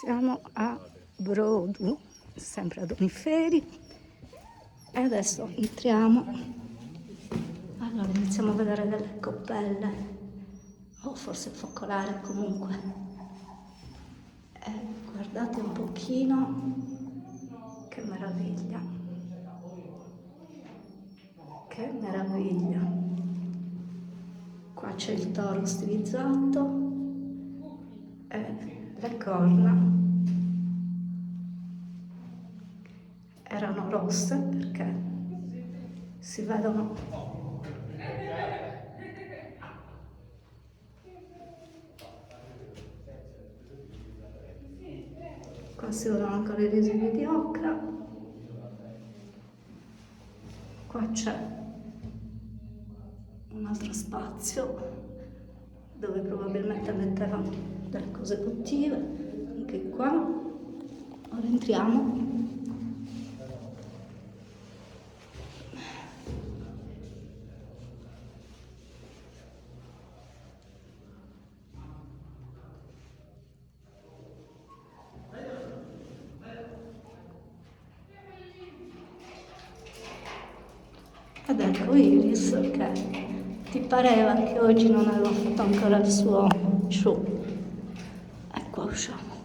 Siamo a Brodu, sempre ad Oniferi, e adesso entriamo. Allora iniziamo a vedere delle coppelle, o forse focolari comunque. Guardate un pochino, che meraviglia, che meraviglia. Qua c'è il toro stilizzato e le corna erano rosse perché si vedono qua, si vedono ancora i residui di ocra. Qua c'è un altro spazio dove probabilmente mettevano delle cose cottive, anche qua. Ora entriamo. Ed ecco Iris, che ti pareva che oggi non aveva fatto ancora il suo show. Ecco, usciamo.